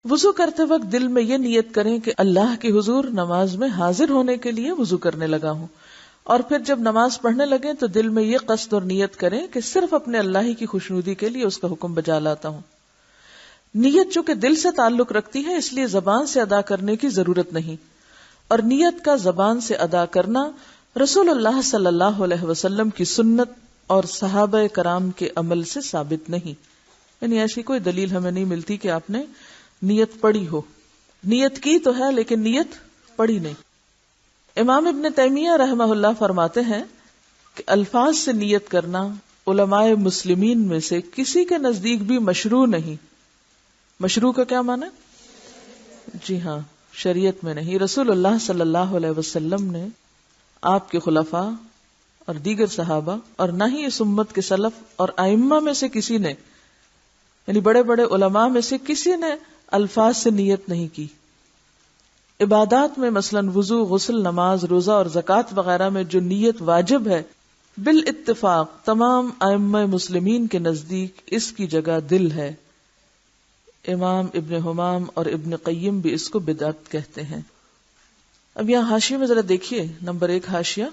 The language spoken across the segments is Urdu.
وضو کرتے وقت دل میں یہ نیت کریں کہ اللہ کے حضور نماز میں حاضر ہونے کے لیے وضو کرنے لگا ہوں، اور پھر جب نماز پڑھنے لگیں تو دل میں یہ قصد اور نیت کریں کہ صرف اپنے اللہ ہی کی خوشنودی کے لیے اس کا حکم بجا لاتا ہوں۔ نیت چونکہ دل سے تعلق رکھتی ہے اس لیے زبان سے ادا کرنے کی ضرورت نہیں، اور نیت کا زبان سے ادا کرنا رسول اللہ صلی اللہ علیہ وسلم کی سنت اور صحابہ کرام کے عمل سے ثابت نہیں، یعنی ایسی کوئی دلیل ہمیں نہیں ملتی کہ آپ نے نیت پڑھی ہو، نیت کی تو ہے لیکن نیت پڑھی نہیں۔ امام ابن تیمیہ رحمہ اللہ فرماتے ہیں کہ الفاظ سے نیت کرنا علماء مسلمین میں سے کسی کے نزدیک بھی مشروع نہیں۔ مشروع کا کیا معنی؟ جی ہاں، شریعت میں نہیں۔ رسول اللہ صلی اللہ علیہ وسلم نے، آپ کے خلفاء اور دیگر صحابہ، اور نہ ہی اس امت کے سلف اور ائمہ میں سے کسی نے، یعنی بڑے بڑے علماء میں سے کسی نے الفاظ سے نیت نہیں کی۔ عبادات میں مثلاً وضو، غسل، نماز، روزہ اور زکوٰۃ وغیرہ میں جو نیت واجب ہے، بالاتفاق تمام ائمہ مسلمین کے نزدیک اس کی جگہ دل ہے۔ امام ابن حمام اور ابن قیم بھی اس کو بدعت کہتے ہیں۔ اب یہاں حاشیے میں ذرا دیکھیے، نمبر 1 حاشیہ،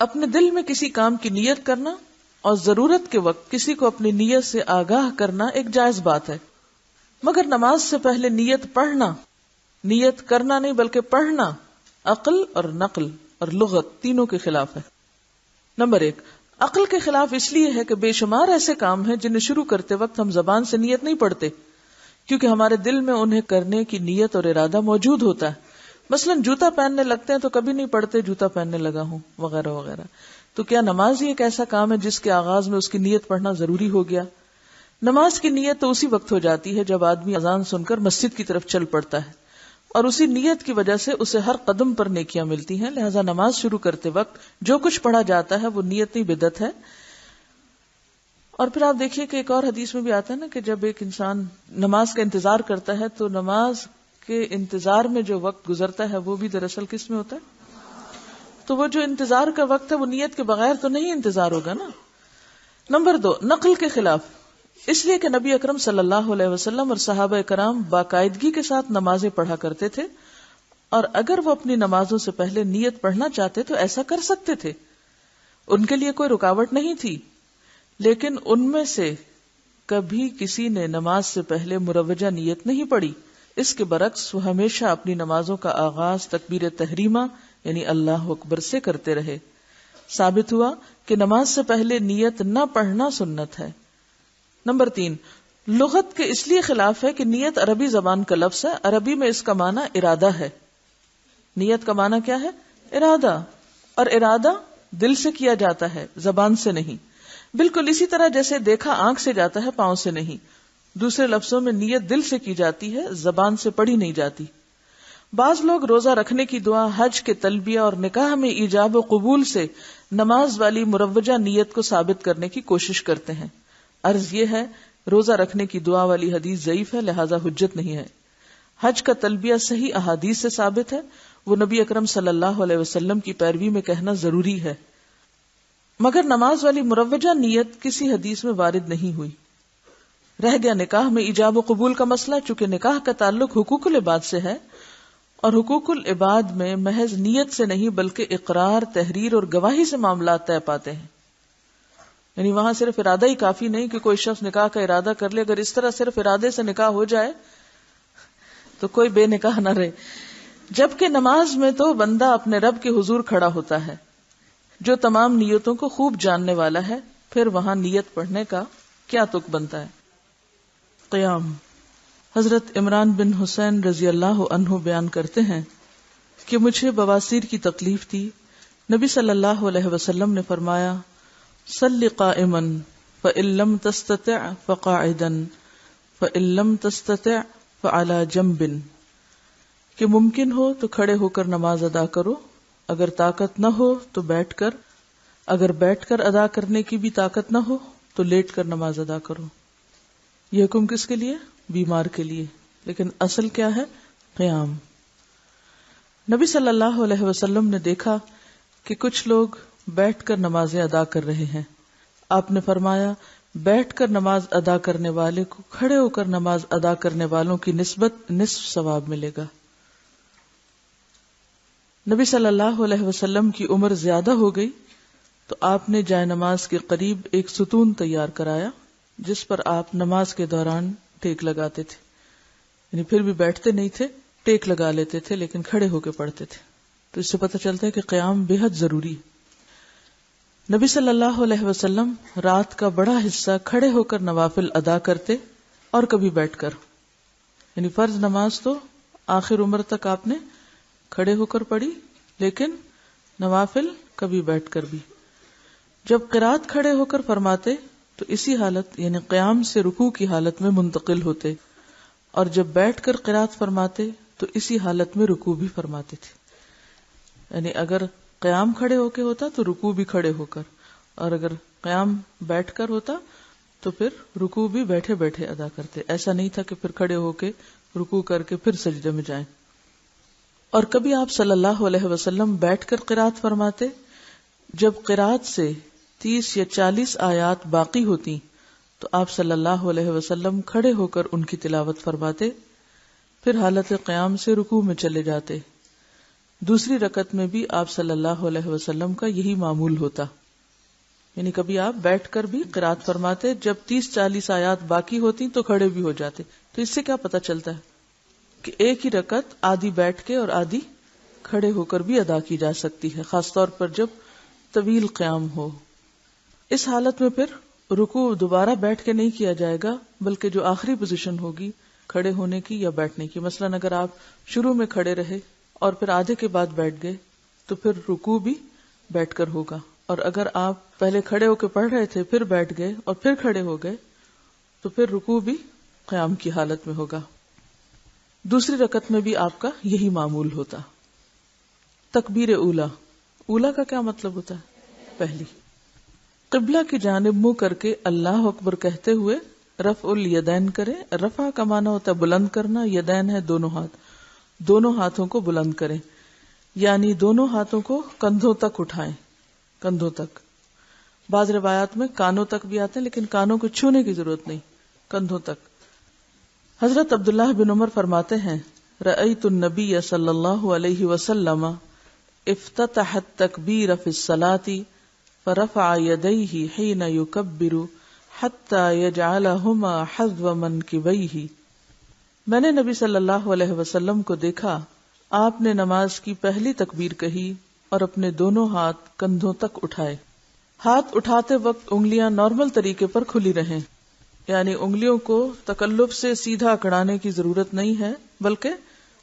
اپنے دل میں کسی کام کی نیت کرنا اور ضرورت کے وقت کسی کو اپنی نیت سے آگاہ کرنا ایک جائز بات ہے، مگر نماز سے پہلے نیت پڑھنا، نیت کرنا نہیں بلکہ پڑھنا، عقل اور نقل اور لغت تینوں کے خلاف ہے۔ نمبر 1، عقل کے خلاف اس لیے ہے کہ بے شمار ایسے کام ہیں جنہیں شروع کرتے وقت ہم زبان سے نیت نہیں پڑھتے، کیونکہ ہمارے دل میں انہیں کرنے کی نیت اور ارادہ موجود ہوتا ہے۔ مثلا جوتا پہننے لگتے ہیں تو کبھی نہیں پڑھتے جوتا پہننے لگا ہوں وغیرہ وغیرہ۔ تو کیا نماز ہی ایک ایسا کام ہے جس کے آغاز میں اس کی نیت پڑھنا ضروری ہو گیا؟ نماز کی نیت تو اسی وقت ہو جاتی ہے جب آدمی اذان سن کر مسجد کی طرف چل پڑتا ہے، اور اسی نیت کی وجہ سے اسے ہر قدم پر نیکیاں ملتی ہیں۔ لہذا نماز شروع کرتے وقت جو کچھ پڑھا جاتا ہے وہ نیت نہیں بدعت ہے۔ اور پھر آپ دیکھیے کہ ایک اور حدیث میں بھی آتا ہے نا کہ جب ایک انسان نماز کا انتظار کرتا ہے تو نماز کے انتظار میں جو وقت گزرتا ہے وہ بھی دراصل کس میں ہوتا ہے؟ تو وہ جو انتظار کا وقت ہے وہ نیت کے بغیر تو نہیں انتظار ہوگا نا۔ نمبر 2، نقل کے خلاف، اس لیے کہ نبی اکرم صلی اللہ علیہ وسلم اور صحابہ کرام باقاعدگی کے ساتھ نمازیں پڑھا کرتے تھے، اور اگر وہ اپنی نمازوں سے پہلے نیت پڑھنا چاہتے تو ایسا کر سکتے تھے، ان کے لیے کوئی رکاوٹ نہیں تھی۔ لیکن ان میں سے کبھی کسی نے نماز سے پہلے مروجہ نیت نہیں پڑھی، اس کے برعکس وہ ہمیشہ اپنی نمازوں کا آغاز تکبیر تحریمہ یعنی اللہ اکبر سے کرتے رہے۔ ثابت ہوا کہ نماز سے پہلے نیت نہ پڑھنا سنت ہے۔ نمبر 3، لغت کے اس لیے خلاف ہے کہ نیت عربی زبان کا لفظ ہے، عربی میں اس کا معنی ارادہ ہے۔ نیت کا معنی کیا ہے؟ ارادہ، اور ارادہ دل سے کیا جاتا ہے، زبان سے نہیں۔ بالکل اسی طرح جیسے دیکھا آنکھ سے جاتا ہے، پاؤں سے نہیں۔ دوسرے لفظوں میں نیت دل سے کی جاتی ہے، زبان سے پڑھی نہیں جاتی۔ بعض لوگ روزہ رکھنے کی دعا، حج کے تلبیہ اور نکاح میں ایجاب و قبول سے نماز والی مروجہ نیت کو ثابت کرنے کی کوشش کرتے ہیں۔ عرض یہ ہے، روزہ رکھنے کی دعا والی حدیث ضعیف ہے، لہذا حجت نہیں ہے۔ حج کا تلبیہ صحیح احادیث سے ثابت ہے، وہ نبی اکرم صلی اللہ علیہ وسلم کی پیروی میں کہنا ضروری ہے، مگر نماز والی مروجہ نیت کسی حدیث میں وارد نہیں ہوئی۔ رہ گیا نکاح میں ایجاب و قبول کا مسئلہ، چونکہ نکاح کا تعلق حقوق العباد سے ہے، اور حقوق العباد میں محض نیت سے نہیں بلکہ اقرار، تحریر اور گواہی سے معاملات طے پاتے ہیں۔ یعنی وہاں صرف ارادہ ہی کافی نہیں کہ کوئی شخص نکاح کا ارادہ کر لے، اگر اس طرح صرف ارادے سے نکاح ہو جائے تو کوئی بے نکاح نہ رہے۔ جبکہ نماز میں تو بندہ اپنے رب کے حضور کھڑا ہوتا ہے جو تمام نیتوں کو خوب جاننے والا ہے، پھر وہاں نیت پڑھنے کا کیا تک بنتا ہے؟ قیام۔ حضرت عمران بن حسین رضی اللہ عنہ بیان کرتے ہیں کہ مجھے بواسیر کی تکلیف تھی، نبی صلی اللہ علیہ وسلم نے فرمایا، صلی قائما فإن لم تستطع فقاعدا فإن لم تستطع فعلى جنب، کہ ممکن ہو تو کھڑے ہو کر نماز ادا کرو، اگر طاقت نہ ہو تو بیٹھ کر، اگر بیٹھ کر ادا کرنے کی بھی طاقت نہ ہو تو لیٹ کر نماز ادا کرو۔ یہ حکم کس کے لیے؟ بیمار کے لیے، لیکن اصل کیا ہے؟ قیام۔ نبی صلی اللہ علیہ وسلم نے دیکھا کہ کچھ لوگ بیٹھ کر نمازیں ادا کر رہے ہیں۔ آپ نے فرمایا، بیٹھ کر نماز ادا کرنے والے کو کھڑے ہو کر نماز ادا کرنے والوں کی نسبت نصف ثواب ملے گا۔ نبی صلی اللہ علیہ وسلم کی عمر زیادہ ہو گئی تو آپ نے جائے نماز کے قریب ایک ستون تیار کرایا جس پر آپ نماز کے دوران ٹیک لگاتے تھے، یعنی پھر بھی بیٹھتے نہیں تھے، ٹیک لگا لیتے تھے لیکن کھڑے ہو کے پڑھتے تھے۔ تو اس سے پتہ چلتا ہے کہ قیام بے حد ضروری ہے۔ نبی صلی اللہ علیہ وسلم رات کا بڑا حصہ کھڑے ہو کر نوافل ادا کرتے اور کبھی بیٹھ کر، یعنی فرض نماز تو آخر عمر تک آپ نے کھڑے ہو کر پڑھی، لیکن نوافل کبھی بیٹھ کر بھی۔ جب قرات کھڑے ہو کر فرماتے تو اسی حالت یعنی قیام سے رکوع کی حالت میں منتقل ہوتے، اور جب بیٹھ کر قرات فرماتے تو اسی حالت میں رکوع بھی فرماتے تھے، یعنی اگر قیام کھڑے ہو کے ہوتا تو رکوع بھی کھڑے ہو کر، اور اگر قیام بیٹھ کر ہوتا تو پھر رکوع بھی بیٹھے بیٹھے ادا کرتے۔ ایسا نہیں تھا کہ پھر کھڑے ہو کے رکوع کر کے پھر سجدے میں جائیں۔ اور کبھی آپ صلی اللہ علیہ وسلم بیٹھ کر قرات فرماتے، جب قرات سے 30 یا 40 آیات باقی ہوتی تو آپ صلی اللہ علیہ وسلم کھڑے ہو کر ان کی تلاوت فرماتے، پھر حالت قیام سے رکوع میں چلے جاتے۔ دوسری رکعت میں بھی آپ صلی اللہ علیہ وسلم کا یہی معمول ہوتا، یعنی کبھی آپ بیٹھ کر بھی قرات فرماتے، جب 30-40 آیات باقی ہوتی تو کھڑے بھی ہو جاتے۔ تو اس سے کیا پتہ چلتا ہے کہ ایک ہی رکعت آدھی بیٹھ کے اور آدھی کھڑے ہو کر بھی ادا کی جا سکتی ہے، خاص طور پر جب طویل قیام ہو۔ اس حالت میں پھر رکوع دوبارہ بیٹھ کے نہیں کیا جائے گا، بلکہ جو آخری پوزیشن ہوگی کھڑے ہونے کی یا بیٹھنے کی، مثلا اگر آپ شروع میں کھڑے رہے اور پھر آدھے کے بعد بیٹھ گئے تو پھر رکوع بھی بیٹھ کر ہوگا، اور اگر آپ پہلے کھڑے ہو کے پڑھ رہے تھے پھر بیٹھ گئے اور پھر کھڑے ہو گئے تو پھر رکوع بھی قیام کی حالت میں ہوگا۔ دوسری رکعت میں بھی آپ کا یہی معمول ہوتا۔ تکبیر اولا، اولا کا کیا مطلب ہوتا ہے؟ پہلی۔ قبلہ کی جانب منہ کر کے اللہ اکبر کہتے ہوئے رفع الیدین کریں۔ رفع کا معنی ہوتا ہے بلند کرنا، یدین ہے دونوں ہاتھ، دونوں ہاتھوں کو بلند کریں، یعنی دونوں ہاتھوں کو کندھوں تک اٹھائیں، کندھوں تک۔ بعض روایات میں کانوں تک بھی آتے ہیں لیکن کانوں کو چھونے کی ضرورت نہیں، کندھوں تک۔ حضرت عبداللہ بن عمر فرماتے ہیں، رأیت النبی صلی اللہ علیہ وسلم افتتح التکبیر فی الصلاة فرفع یدیہ حین یکبر حتی یجعلہما حذو منکبیہ۔ میں نے نبی صلی اللہ علیہ وسلم کو دیکھا، آپ نے نماز کی پہلی تکبیر کہی اور اپنے دونوں ہاتھ کندھوں تک اٹھائے۔ ہاتھ اٹھاتے وقت انگلیاں نارمل طریقے پر کھلی رہیں، یعنی انگلیوں کو تکلف سے سیدھا اکڑانے کی ضرورت نہیں ہے، بلکہ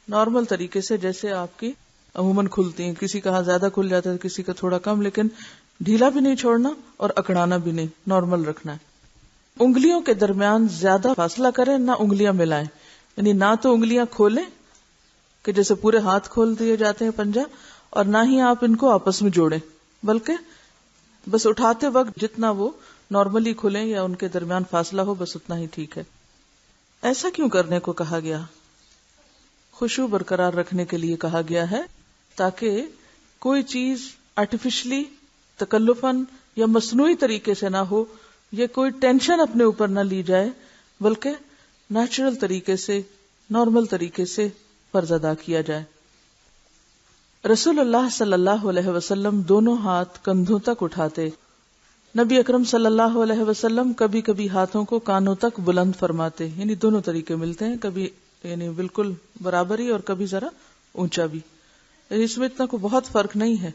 نارمل طریقے سے جیسے آپ کی عموماً کھلتی ہیں، کسی کا ہاتھ زیادہ کھل جاتا ہے کسی کا تھوڑا کم، لیکن ڈھیلا بھی نہیں چھوڑنا اور اکڑانا بھی نہیں، نارمل رکھنا ہے۔ انگلیوں کے درمیان زیادہ فاصلہ کریں، نہ انگلیاں ملائیں، یعنی نہ تو انگلیاں کھولیں کہ جیسے پورے ہاتھ کھول دیے جاتے ہیں پنجہ، اور نہ ہی آپ ان کو آپس میں جوڑیں، بلکہ بس اٹھاتے وقت جتنا وہ نارملی کھلیں یا ان کے درمیان فاصلہ ہو بس اتنا ہی ٹھیک ہے۔ ایسا کیوں کرنے کو کہا گیا؟ خشوع برقرار رکھنے کے لیے کہا گیا ہے، تاکہ کوئی چیز آرٹیفیشلی تکلفاً یا مصنوعی طریقے سے نہ ہو، یا کوئی ٹینشن اپنے اوپر نہ لی جائے، بلکہ نیچرل طریقے سے، نارمل طریقے سے فرض ادا کیا جائے۔ رسول اللہ صلی اللہ علیہ وسلم دونوں ہاتھ کندھوں تک اٹھاتے۔ نبی اکرم صلی اللہ علیہ وسلم کبھی کبھی ہاتھوں کو کانوں تک بلند فرماتے، یعنی دونوں طریقے ملتے ہیں، کبھی یعنی بالکل برابر ہی اور کبھی ذرا اونچا بھی، یعنی اس میں اتنا کوئی بہت فرق نہیں ہے،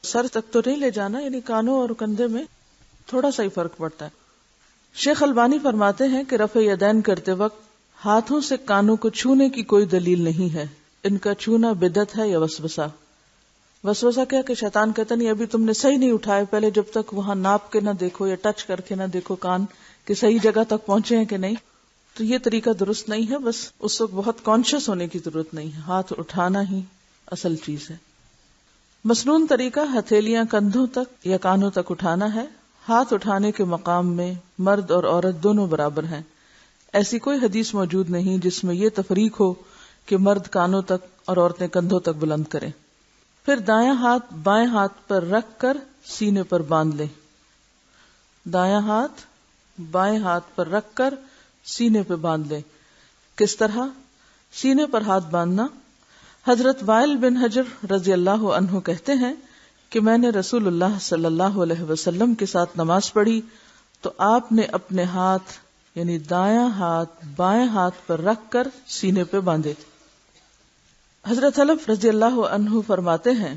سر تک تو نہیں لے جانا، یعنی کانوں اور کندھے میں تھوڑا سا ہی فرق پڑتا ہے۔ شیخ البانی فرماتے ہیں کہ رفع یدین کرتے وقت ہاتھوں سے کانوں کو چھونے کی کوئی دلیل نہیں ہے، ان کا چھونا بدعت ہے یا وسوسہ۔ وسوسہ کیا کہ شیطان کہتا نہیں ابھی تم نے صحیح نہیں اٹھائے، پہلے جب تک وہاں ناپ کے نہ دیکھو یا ٹچ کر کے نہ دیکھو کان کہ صحیح جگہ تک پہنچے ہیں کہ نہیں، تو یہ طریقہ درست نہیں ہے۔ بس اس وقت بہت کانشیس ہونے کی ضرورت نہیں ہے، ہاتھ اٹھانا ہی اصل چیز ہے۔ مسنون طریقہ ہتھیلیاں کندھوں تک یا کانوں تک اٹھانا ہے۔ ہاتھ اٹھانے کے مقام میں مرد اور عورت دونوں برابر ہیں، ایسی کوئی حدیث موجود نہیں جس میں یہ تفریق ہو کہ مرد کانوں تک اور عورتیں کندھوں تک بلند کریں۔ پھر دایاں ہاتھ بائیں ہاتھ پر رکھ کر سینے پر باندھ لیں۔ دایاں ہاتھ بائیں ہاتھ پر رکھ کر سینے پہ باندھ لیں۔ کس طرح؟ سینے پر ہاتھ باندھنا۔ حضرت وائل بن حجر رضی اللہ عنہ کہتے ہیں کہ میں نے رسول اللہ صلی اللہ علیہ وسلم کے ساتھ نماز پڑھی تو آپ نے اپنے ہاتھ یعنی دایاں ہاتھ بائیں ہاتھ پر رکھ کر سینے پہ باندھے۔ حضرت حلف رضی اللہ عنہ فرماتے ہیں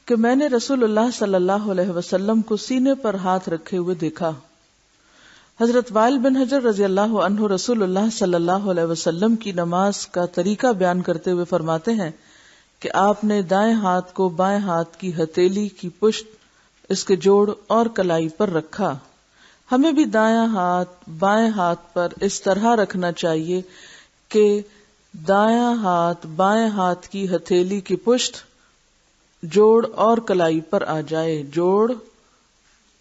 کہ میں نے رسول اللہ صلی اللہ علیہ وسلم کو سینے پر ہاتھ رکھے ہوئے دیکھا۔ حضرت وائل بن حجر رضی اللہ عنہ رسول اللہ صلی اللہ علیہ وسلم کی نماز کا طریقہ بیان کرتے ہوئے فرماتے ہیں کہ آپ نے دائیں ہاتھ کو بائیں ہاتھ کی ہتھیلی کی پشت، اس کے جوڑ اور کلائی پر رکھا۔ ہمیں بھی دایاں ہاتھ بائیں ہاتھ پر اس طرح رکھنا چاہیے کہ دایاں ہاتھ بائیں ہاتھ کی ہتھیلی کی پشت، جوڑ اور کلائی پر آ جائے، جوڑ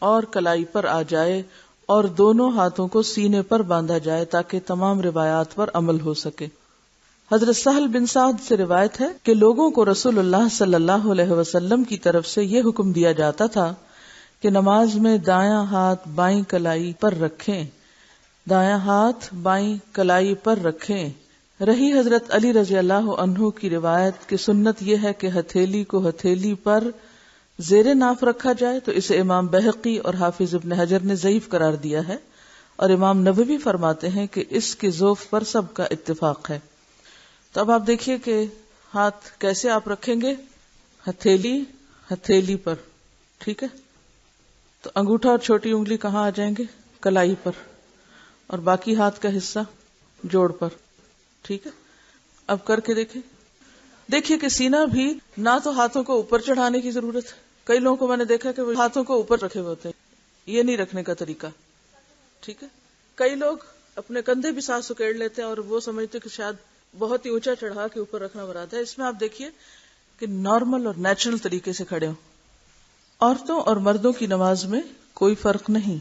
اور کلائی پر آ جائے، اور دونوں ہاتھوں کو سینے پر باندھا جائے تاکہ تمام روایات پر عمل ہو سکے۔ حضرت سہل بن سعد سے روایت ہے کہ لوگوں کو رسول اللہ صلی اللہ علیہ وسلم کی طرف سے یہ حکم دیا جاتا تھا کہ نماز میں دایاں ہاتھ بائیں کلائی پر رکھیں، دایاں ہاتھ بائیں کلائی پر رکھیں۔ رہی حضرت علی رضی اللہ عنہ کی روایت کہ سنت یہ ہے کہ ہتھیلی کو ہتھیلی پر زیر ناف رکھا جائے، تو اسے امام بہقی اور حافظ ابن حجر نے ضعیف قرار دیا ہے، اور امام نووی فرماتے ہیں کہ اس کے ذوف پر سب کا اتفاق ہے۔ تو اب آپ دیکھیے کہ ہاتھ کیسے آپ رکھیں گے، ہتھیلی پر، ٹھیک ہے؟ تو انگوٹھا اور چھوٹی انگلی کہاں آ جائیں گے؟ کلائی پر، اور باقی ہاتھ کا حصہ جوڑ پر، ٹھیک ہے؟ اب کر کے دیکھیے کہ سینہ بھی نہ تو ہاتھوں کو اوپر چڑھانے کی ضرورت ہے، کئی لوگوں کو میں نے دیکھا کہ وہ ہاتھوں کو اوپر رکھے ہوئے ہوتے ہیں، یہ نہیں رکھنے کا طریقہ، ٹھیک ہے؟ کئی لوگ اپنے کندھے بھی ساتھ سکیڑ لیتے ہیں اور وہ سمجھتے کہ شاید بہت ہی اونچا چڑھا کے اوپر رکھنا مراد ہے۔ اس میں آپ دیکھیے کہ نارمل اور نیچرل طریقے سے کھڑے ہوں۔ عورتوں اور مردوں کی نماز میں کوئی فرق نہیں۔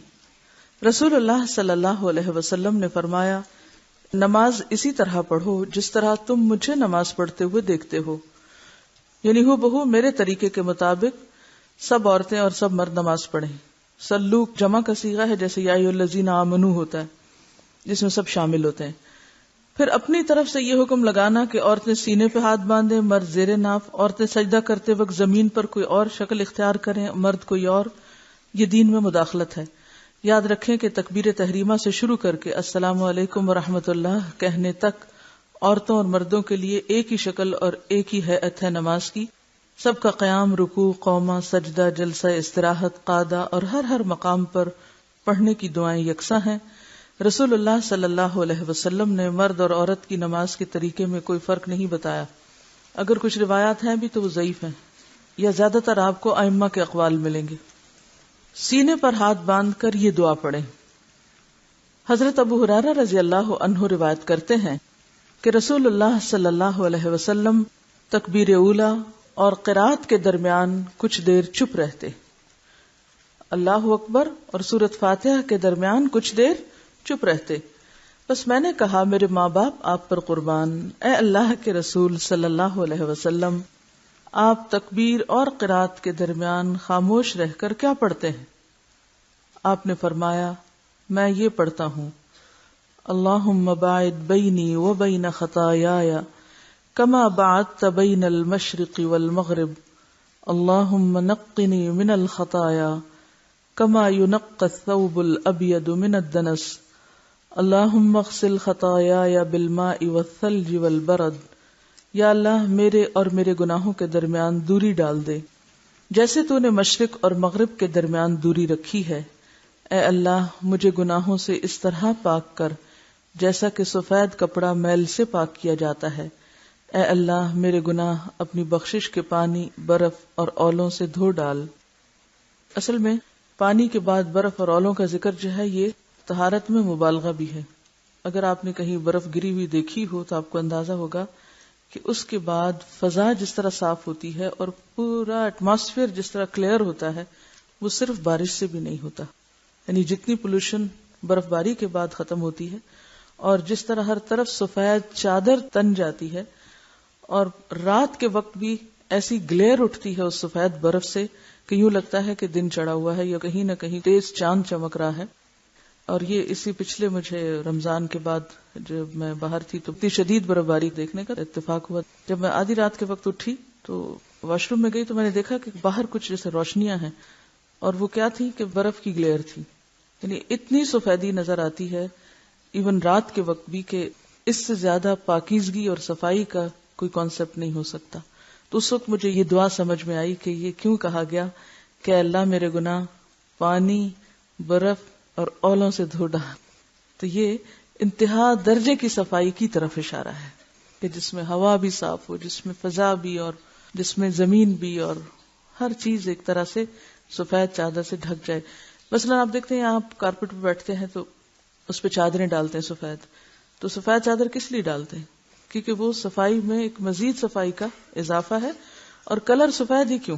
رسول اللہ صلی اللہ علیہ وسلم نے فرمایا، نماز اسی طرح پڑھو جس طرح تم مجھے نماز پڑھتے ہوئے دیکھتے ہو، یعنی ہو بہو میرے طریقے کے مطابق سب عورتیں اور سب مرد نماز پڑھیں۔ سلو جمع کا صیغہ ہے، جیسے یا ایھا الذین آمنوا ہوتا ہے جس میں سب شامل ہوتے ہیں۔ پھر اپنی طرف سے یہ حکم لگانا کہ عورتیں سینے پہ ہاتھ باندھیں، مرد زیر ناف، عورتیں سجدہ کرتے وقت زمین پر کوئی اور شکل اختیار کریں، مرد کوئی اور، یہ دین میں مداخلت ہے۔ یاد رکھیں کہ تکبیر تحریمہ سے شروع کر کے السلام علیکم ورحمۃ اللہ کہنے تک عورتوں اور مردوں کے لیے ایک ہی شکل اور ایک ہی ہیئت ہے نماز کی۔ سب کا قیام، رکوع، قومہ، سجدہ، جلسہ استراحت، قعدہ اور ہر مقام پر پڑھنے کی دعائیں یکساں ہیں۔ رسول اللہ صلی اللہ علیہ وسلم نے مرد اور عورت کی نماز کے طریقے میں کوئی فرق نہیں بتایا۔ اگر کچھ روایات ہیں بھی تو وہ ضعیف ہیں، یا زیادہ تر آپ کو ائمہ کے اقوال ملیں گے۔ سینے پر ہاتھ باندھ کر یہ دعا پڑھیں۔ حضرت ابو ہریرہ رضی اللہ عنہ روایت کرتے ہیں کہ رسول اللہ صلی اللہ علیہ وسلم تکبیر اولیٰ اور قرات کے درمیان کچھ دیر چپ رہتے، اللہ اکبر اور سورۃ فاتحہ کے درمیان کچھ دیر چپ رہتے۔ بس میں نے کہا، میرے ماں باپ آپ پر قربان، اے اللہ کے رسول صلی اللہ علیہ وسلم، آپ تکبیر اور قرات کے درمیان خاموش رہ کر کیا پڑھتے ہیں؟ آپ نے فرمایا، میں یہ پڑھتا ہوں، اللہم باعد بینی و بین خطایای کما بعدت بین المشرق والمغرب، اللہم نقنی من الخطایا کما ینقی الثوب الابیض من الدنس، اللہم اغسل خطایای بالماء والثلج والبرد۔ یا اللہ میرے اور میرے گناہوں کے درمیان دوری ڈال دے جیسے تو نے مشرق اور مغرب کے درمیان دوری رکھی ہے۔ اے اللہ مجھے گناہوں سے اس طرح پاک کر جیسا کہ سفید کپڑا میل سے پاک کیا جاتا ہے۔ اے اللہ میرے گناہ اپنی بخشش کے پانی، برف اور اولوں سے دھو ڈال۔ اصل میں پانی کے بعد برف اور اولوں کا ذکر جو ہے یہ طہارت میں مبالغہ بھی ہے۔ اگر آپ نے کہیں برف گری ہوئی دیکھی ہو تو آپ کو اندازہ ہوگا کہ اس کے بعد فضا جس طرح صاف ہوتی ہے اور پورا ایٹماسفیئر جس طرح کلیئر ہوتا ہے، وہ صرف بارش سے بھی نہیں ہوتا۔ یعنی جتنی پولوشن برف باری کے بعد ختم ہوتی ہے اور جس طرح ہر طرف سفید چادر تن جاتی ہے، اور رات کے وقت بھی ایسی گلیئر اٹھتی ہے اس سفید برف سے کہ یوں لگتا ہے کہ دن چڑھا ہوا ہے یا کہیں نہ کہیں تیز چاند چمک رہا ہے۔ اور یہ اسی پچھلے مجھے رمضان کے بعد جب میں باہر تھی تو اتنی شدید برف باری دیکھنے کا اتفاق ہوا. جب میں آدھی رات کے وقت اٹھی تو واش روم میں گئی تو میں نے دیکھا کہ باہر کچھ جیسے روشنیاں ہیں، اور وہ کیا تھی کہ برف کی گلیئر تھی. یعنی اتنی سفیدی نظر آتی ہے ایون رات کے وقت بھی کہ اس سے زیادہ پاکیزگی اور صفائی کا کوئی کانسیپٹ نہیں ہو سکتا. تو اس وقت مجھے یہ دعا سمجھ میں آئی کہ یہ کیوں کہا گیا کہ اللہ میرے گناہ پانی، برف اور اولوں سے دھو ڈال. تو یہ انتہا درجے کی صفائی کی طرف اشارہ ہے کہ جس میں ہوا بھی صاف ہو، جس میں فضا بھی، اور جس میں زمین بھی، اور ہر چیز ایک طرح سے سفید چادر سے ڈھک جائے. مثلا آپ دیکھتے ہیں آپ کارپیٹ پہ بیٹھتے ہیں تو اس پہ چادریں ڈالتے ہیں سفید. تو سفید چادر کس لیے ڈالتے ہیں؟ کیونکہ وہ صفائی میں ایک مزید صفائی کا اضافہ ہے. اور کلر سفید ہی کیوں؟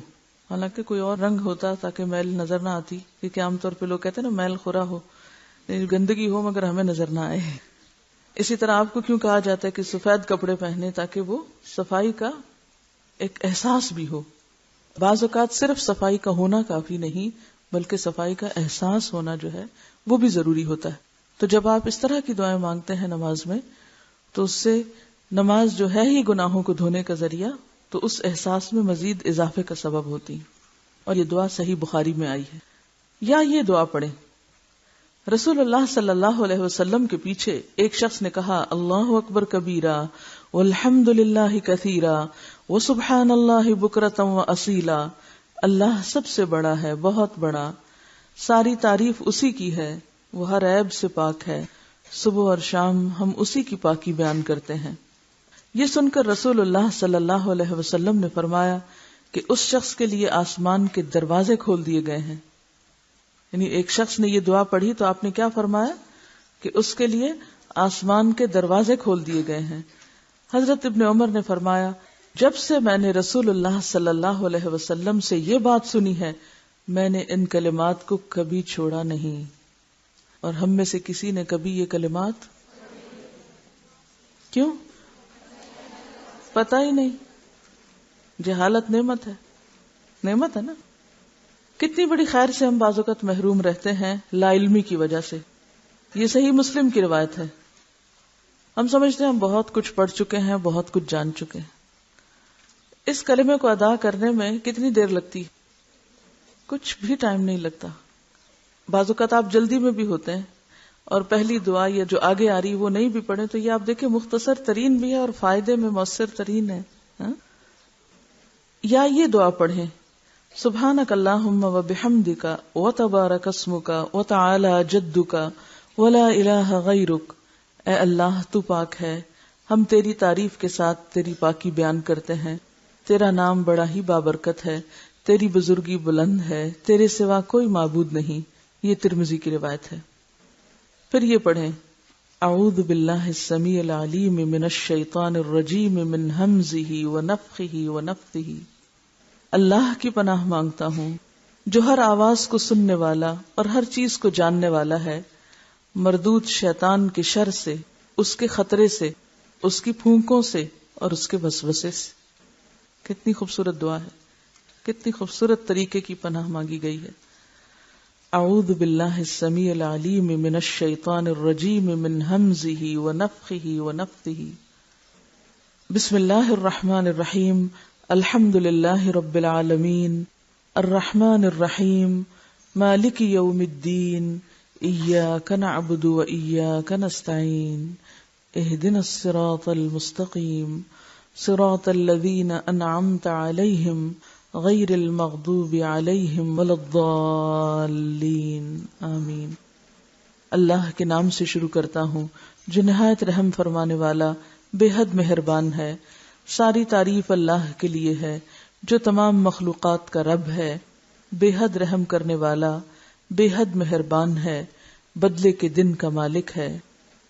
حالانکہ کوئی اور رنگ ہوتا تاکہ میل نظر نہ آتی، کیونکہ عام طور پہ لوگ کہتے ہیں نا میل خورا ہو، گندگی ہو مگر ہمیں نظر نہ آئے. اسی طرح آپ کو کیوں کہا جاتا ہے کہ سفید کپڑے پہنے؟ تاکہ وہ صفائی کا ایک احساس بھی ہو. بعض اوقات صرف صفائی کا ہونا کافی نہیں بلکہ صفائی کا احساس ہونا جو ہے وہ بھی ضروری ہوتا ہے. تو جب آپ اس طرح کی دعائیں مانگتے ہیں نماز میں تو اس سے نماز جو ہے ہی گناہوں کو دھونے کا ذریعہ، تو اس احساس میں مزید اضافے کا سبب ہوتی. اور یہ دعا صحیح بخاری میں آئی ہے. یا یہ دعا پڑھیں. رسول اللہ صلی اللہ علیہ وسلم کے پیچھے ایک شخص نے کہا اللہ اکبر کبیرا والحمد للہ کثیرا وسبحان اللہ بکرۃ واصیلا. اللہ سب سے بڑا ہے، بہت بڑا، ساری تعریف اسی کی ہے، وہ ہر عیب سے پاک ہے، صبح اور شام ہم اسی کی پاکی بیان کرتے ہیں. یہ سن کر رسول اللہ صلی اللہ علیہ وسلم نے فرمایا کہ اس شخص کے لیے آسمان کے دروازے کھول دیے گئے ہیں. یعنی ایک شخص نے یہ دعا پڑھی تو آپ نے کیا فرمایا کہ اس کے لیے آسمان کے دروازے کھول دیے گئے ہیں. حضرت ابن عمر نے فرمایا جب سے میں نے رسول اللہ صلی اللہ علیہ وسلم سے یہ بات سنی ہے میں نے ان کلمات کو کبھی چھوڑا نہیں. اور ہم میں سے کسی نے کبھی یہ کلمات کیوں؟ پتہ ہی نہیں. جہالت نعمت ہے، نعمت ہے نا. کتنی بڑی خیر سے ہم بعض اوقات محروم رہتے ہیں لا علمی کی وجہ سے. یہ صحیح مسلم کی روایت ہے. ہم سمجھتے ہیں ہم بہت کچھ پڑھ چکے ہیں، بہت کچھ جان چکے ہیں. اس کلمے کو ادا کرنے میں کتنی دیر لگتی؟ کچھ بھی ٹائم نہیں لگتا. بعض اوقات آپ جلدی میں بھی ہوتے ہیں اور پہلی دعا یا جو آگے آ رہی وہ نہیں بھی پڑھیں تو یہ آپ دیکھیں مختصر ترین بھی ہے اور فائدے میں مؤثر ترین ہے. یا یہ دعا پڑھیں سبحانک اللہم و بحمدک و تبارک اسمک و تعالی جدک ولا الہ غیرک. اے اللہ تو پاک ہے، ہم تیری تعریف کے ساتھ تیری پاکی بیان کرتے ہیں. تیرا نام بڑا ہی بابرکت ہے، تیری بزرگی بلند ہے، تیرے سوا کوئی معبود نہیں. یہ ترمذی کی روایت ہے. پھر یہ پڑھیں اعوذ باللہ السمیع العلیم من الشیطان الرجیم من ہمزہ ونفخہ ونفثہ. اللہ کی پناہ مانگتا ہوں جو ہر آواز کو سننے والا اور ہر چیز کو جاننے والا ہے، مردود شیطان کے شر سے، اس کے خطرے سے، اس کی پھونکوں سے اور اس کے وسوسے سے. کتنی خوبصورت دعا ہے، کتنی خوبصورت طریقے کی پناہ مانگی گئی ہے. اعوذ باللہ السمیع العلیم من الشیطان الرجیم من ہمزہ ونفخہ ونفثہ. بسم اللہ الرحمن الرحیم. الحمد للہ رب العالمین الرحمن الرحیم مالک یوم الدین ایاک نعبد و ایاک نستعین اہدنا الصراط المستقیم صراط الذین انعمت علیہم غیر المغضوب علیہم ولا الضالین آمین. اللہ کے نام سے شروع کرتا ہوں جو نہایت رحم فرمانے والا بے حد مہربان ہے. ساری تعریف اللہ کے لیے ہے جو تمام مخلوقات کا رب ہے، بے حد رحم کرنے والا، بے حد مہربان ہے، بدلے کے دن کا مالک ہے.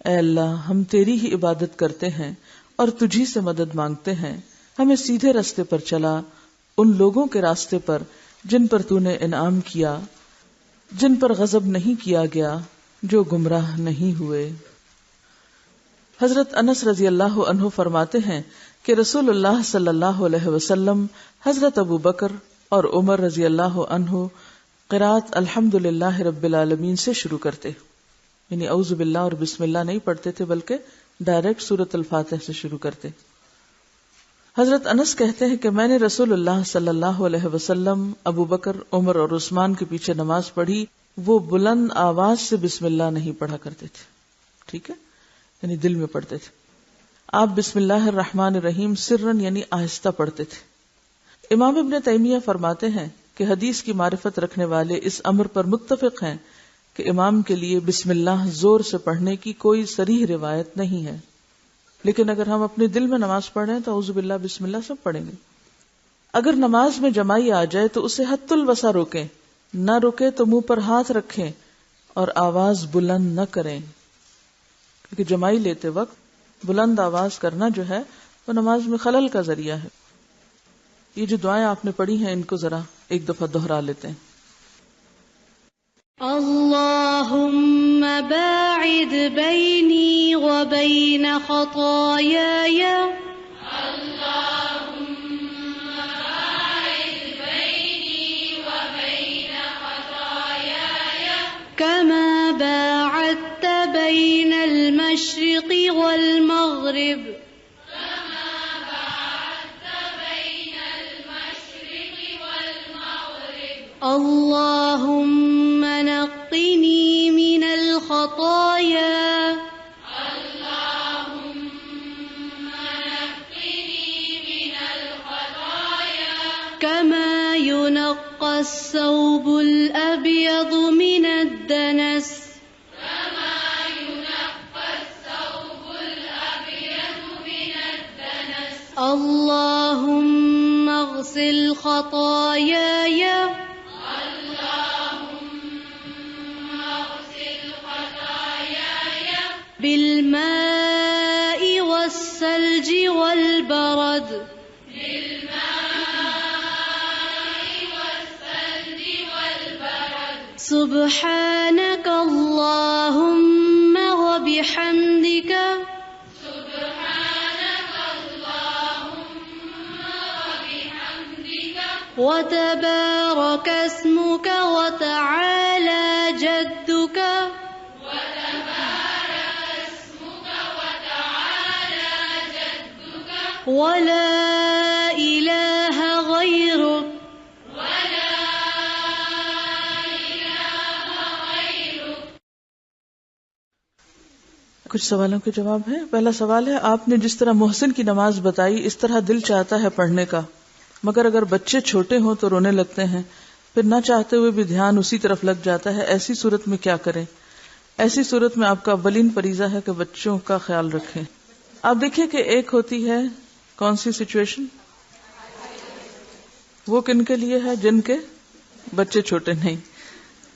اے اللہ ہم تیری ہی عبادت کرتے ہیں اور تجھی سے مدد مانگتے ہیں. ہمیں سیدھے راستے پر چلا، ان لوگوں کے راستے پر جن پر تو نے انعام کیا، جن پر غضب نہیں کیا گیا، جو گمراہ نہیں ہوئے. حضرت انس رضی اللہ عنہ فرماتے ہیں کہ رسول اللہ صلی اللہ علیہ وسلم حضرت ابو بکر اور عمر رضی اللہ عنہ قرات الحمد للہ رب العالمین سے شروع کرتے. یعنی اعوذ باللہ اور بسم اللہ نہیں پڑھتے تھے بلکہ ڈائریکٹ سورۃ الفاتح سے شروع کرتے. حضرت انس کہتے ہیں کہ میں نے رسول اللہ صلی اللہ علیہ وسلم، ابو بکر، عمر اور عثمان کے پیچھے نماز پڑھی، وہ بلند آواز سے بسم اللہ نہیں پڑھا کرتے تھے. ٹھیک ہے، یعنی دل میں پڑھتے تھے. آپ بسم اللہ الرحمن الرحیم سرن یعنی آہستہ پڑھتے تھے. امام ابن تیمیہ فرماتے ہیں کہ حدیث کی معرفت رکھنے والے اس امر پر متفق ہیں کہ امام کے لیے بسم اللہ زور سے پڑھنے کی کوئی صریح روایت نہیں ہے، لیکن اگر ہم اپنے دل میں نماز پڑھ رہے ہیں تو اعوذ باللہ بسم اللہ سب پڑھیں گے. اگر نماز میں جمائی آ جائے تو اسے حد الوسع روکیں، نہ رکے تو منہ پر ہاتھ رکھیں اور آواز بلند نہ کریں، کیونکہ جمائی لیتے وقت بلند آواز کرنا جو ہے وہ نماز میں خلل کا ذریعہ ہے. یہ جو دعائیں آپ نے پڑھی ہیں ان کو ذرا ایک دفعہ دہرا لیتے ہیں. اللهم باعد بيني وبين خطاياي كما باعدت بين المشرق والمغرب اللهم نقني من الخطايا كما ينقى الثوب الأبيض من الدنس اللهم اغسل خطاياي بالماء والثلج والبرد سبحانك اللهم وبحمدك وتبارك اسمك وتعالى جدك ولا إله غيرك کچھ سوالوں کے جواب ہے. پہلا سوال ہے، آپ نے جس طرح محسن کی نماز بتائی اس طرح دل چاہتا ہے پڑھنے کا، مگر اگر بچے چھوٹے ہوں تو رونے لگتے ہیں، پھر نہ چاہتے ہوئے بھی دھیان اسی طرف لگ جاتا ہے، ایسی صورت میں کیا کریں؟ ایسی صورت میں آپ کا اولین فریضہ ہے کہ بچوں کا خیال رکھیں. آپ دیکھیں کہ ایک ہوتی ہے کون سی سچویشن، وہ کن کے لیے ہے؟ جن کے بچے چھوٹے نہیں.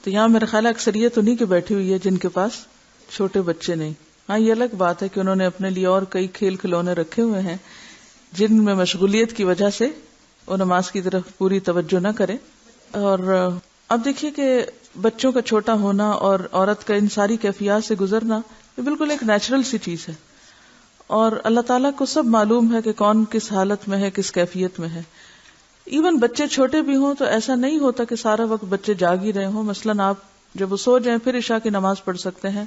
تو یہاں میرا خیال ہے اکثریت انہیں کی بیٹھی ہوئی ہے جن کے پاس چھوٹے بچے نہیں. ہاں یہ الگ بات ہے کہ انہوں نے اپنے لیے اور کئی کھیل کھلونے رکھے ہوئے ہیں جن میں مشغولیت کی وجہ سے وہ نماز کی طرف پوری توجہ نہ کریں. اور اب دیکھیے کہ بچوں کا چھوٹا ہونا اور عورت کا ان ساری کیفیات سے گزرنا یہ بالکل ایک نیچرل سی چیز ہے، اور اللہ تعالیٰ کو سب معلوم ہے کہ کون کس حالت میں ہے، کس کیفیت میں ہے. ایون بچے چھوٹے بھی ہوں تو ایسا نہیں ہوتا کہ سارا وقت بچے جاگ ہی رہے ہوں. مثلاً آپ جب وہ سو جائیں پھر عشاء کی نماز پڑھ سکتے ہیں،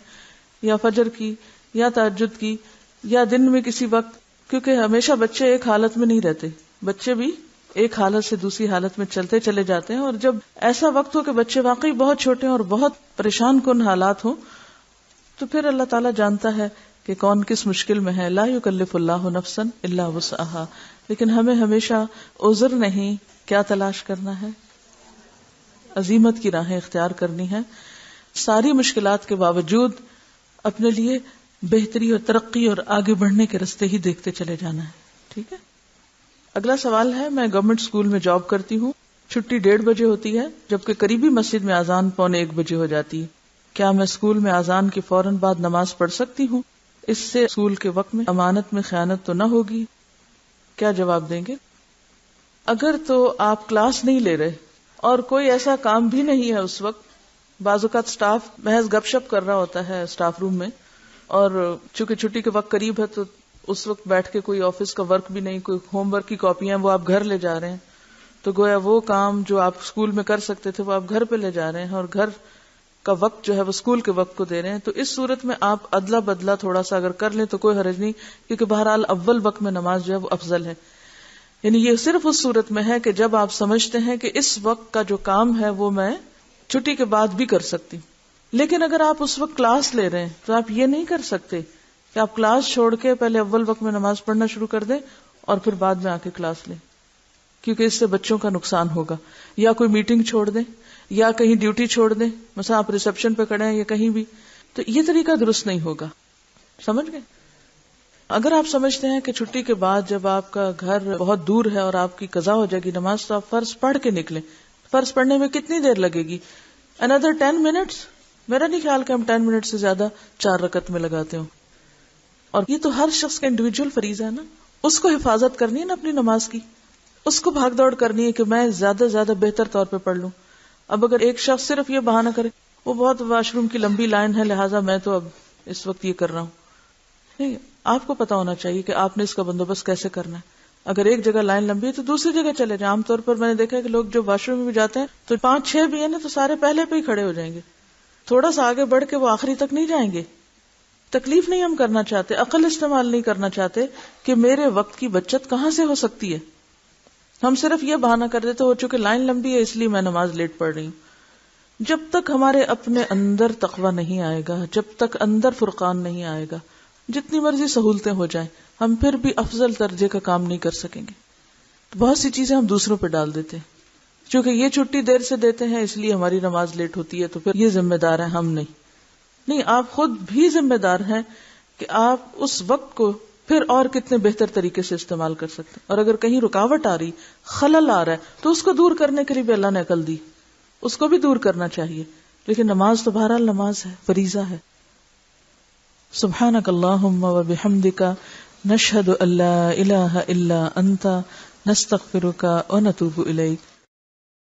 یا فجر کی، یا تہجد کی، یا دن میں کسی وقت، کیونکہ ہمیشہ بچے ایک حالت میں نہیں رہتے، بچے بھی ایک حالت سے دوسری حالت میں چلتے چلے جاتے ہیں. اور جب ایسا وقت ہو کہ بچے واقعی بہت چھوٹے ہیں اور بہت پریشان کن حالات ہوں تو پھر اللہ تعالیٰ جانتا ہے کہ کون کس مشکل میں ہے. لا یکلف اللہ نفسا الا وسعہا. لیکن ہمیں ہمیشہ عذر نہیں، کیا تلاش کرنا ہے؟ عزیمت کی راہیں اختیار کرنی ہے. ساری مشکلات کے باوجود اپنے لیے بہتری اور ترقی اور آگے بڑھنے کے راستے ہی دیکھتے چلے جانا ہے. ٹھیک ہے. اگلا سوال ہے، میں گورنمنٹ اسکول میں جاب کرتی ہوں، چھٹی 1:30 بجے ہوتی ہے جبکہ قریبی مسجد میں اذان 1:45 بجے ہو جاتی ہے. کیا میں اسکول میں اذان کے فوراً بعد نماز پڑھ سکتی ہوں؟ اس سے اسکول کے وقت میں امانت میں خیانت تو نہ ہوگی؟ کیا جواب دیں گے؟ اگر تو آپ کلاس نہیں لے رہے اور کوئی ایسا کام بھی نہیں ہے اس وقت، بعض اوقات سٹاف محض گپ شپ کر رہا ہوتا ہے سٹاف روم میں، اور چونکہ چھٹی کے وقت قریب ہے تو اس وقت بیٹھ کے کوئی آفس کا ورک بھی نہیں، کوئی ہوم ورک کی کاپیاں وہ آپ گھر لے جا رہے ہیں، تو گویا وہ کام جو آپ اسکول میں کر سکتے تھے وہ آپ گھر پہ لے جا رہے ہیں، اور گھر کا وقت جو ہے وہ اسکول کے وقت کو دے رہے ہیں، تو اس صورت میں آپ ادلا بدلا تھوڑا سا اگر کر لیں تو کوئی حرج نہیں، کیونکہ بہرحال اول وقت میں نماز جو ہے وہ افضل ہے. یعنی یہ صرف اس صورت میں ہے کہ جب آپ سمجھتے ہیں کہ اس وقت کا جو کام ہے وہ میں چھٹی کے بعد بھی کر سکتی. لیکن اگر آپ اس وقت کلاس لے رہے ہیں تو آپ یہ نہیں کر سکتے کہ آپ کلاس چھوڑ کے پہلے اول وقت میں نماز پڑھنا شروع کر دیں اور پھر بعد میں آ کے کلاس لیں، کیونکہ اس سے بچوں کا نقصان ہوگا. یا کوئی میٹنگ چھوڑ دیں یا کہیں ڈیوٹی چھوڑ دیں، مثلا آپ ریسپشن پہ کھڑے ہیں یا کہیں بھی، تو یہ طریقہ درست نہیں ہوگا. سمجھ گئے؟ اگر آپ سمجھتے ہیں کہ چھٹی کے بعد جب آپ کا گھر بہت دور ہے اور آپ کی قضا ہو جائے گی نماز، تو آپ فرض پڑھ کے نکلیں. فرض پڑھنے میں کتنی دیر لگے گی؟ another 10 minutes. میرا نہیں خیال کہ ہم 10 منٹ سے زیادہ 4 رکعت میں لگاتے ہوں. اور یہ تو ہر شخص کا انڈیویجول فریضہ ہے نا، اس کو حفاظت کرنی ہے نا اپنی نماز کی، اس کو بھاگ دوڑ کرنی ہے کہ میں زیادہ سے زیادہ بہتر طور پہ پڑھ لوں. اب اگر ایک شخص صرف یہ بہانہ کرے وہ بہت واش روم کی لمبی لائن ہے لہٰذا میں تو اب اس وقت یہ کر رہا ہوں، نہیں، آپ کو پتا ہونا چاہیے کہ آپ نے اس کا بندوبست کیسے کرنا ہے. اگر ایک جگہ لائن لمبی ہے تو دوسری جگہ چلے جائیں. عام طور پر میں نے دیکھا ہے کہ لوگ جو واش روم میں بھی جاتے ہیں تو 5-6 بھی ہیں نا تو سارے پہلے پہ ہی کھڑے ہو جائیں گے، تھوڑا سا آگے بڑھ کے وہ آخری تک نہیں جائیں گے. تکلیف نہیں ہم کرنا چاہتے، عقل استعمال نہیں کرنا چاہتے کہ میرے وقت کی بچت کہاں سے ہو سکتی ہے. ہم صرف یہ بہانہ کر دیتے ہو چونکہ لائن لمبی ہے اس لیے میں نماز لیٹ پڑھ رہی ہوں. جب تک ہمارے اپنے اندر تقویٰ نہیں آئے گا، جب تک اندر فرقان نہیں آئے گا، جتنی مرضی سہولتیں ہو جائیں ہم پھر بھی افضل درجے کا کام نہیں کر سکیں گے. بہت سی چیزیں ہم دوسروں پہ ڈال دیتے ہیں، چونکہ یہ چھٹی دیر سے دیتے ہیں اس لیے ہماری نماز لیٹ ہوتی ہے، تو پھر یہ ذمہ دار ہیں ہم نہیں، آپ خود بھی ذمہ دار ہیں کہ آپ اس وقت کو پھر اور کتنے بہتر طریقے سے استعمال کر سکتے ہیں. اور اگر کہیں رکاوٹ آ رہی، خلل آ رہا ہے تو اس کو دور کرنے کے لیے بھی اللہ نے عقل دی، اس کو بھی دور کرنا چاہیے. لیکن نماز تو بہرحال نماز ہے، فریضہ ہے. سبحانک اللہم و بحمدک نشہد ان لا الہ الا انت نستغفرک و نتوب الیک.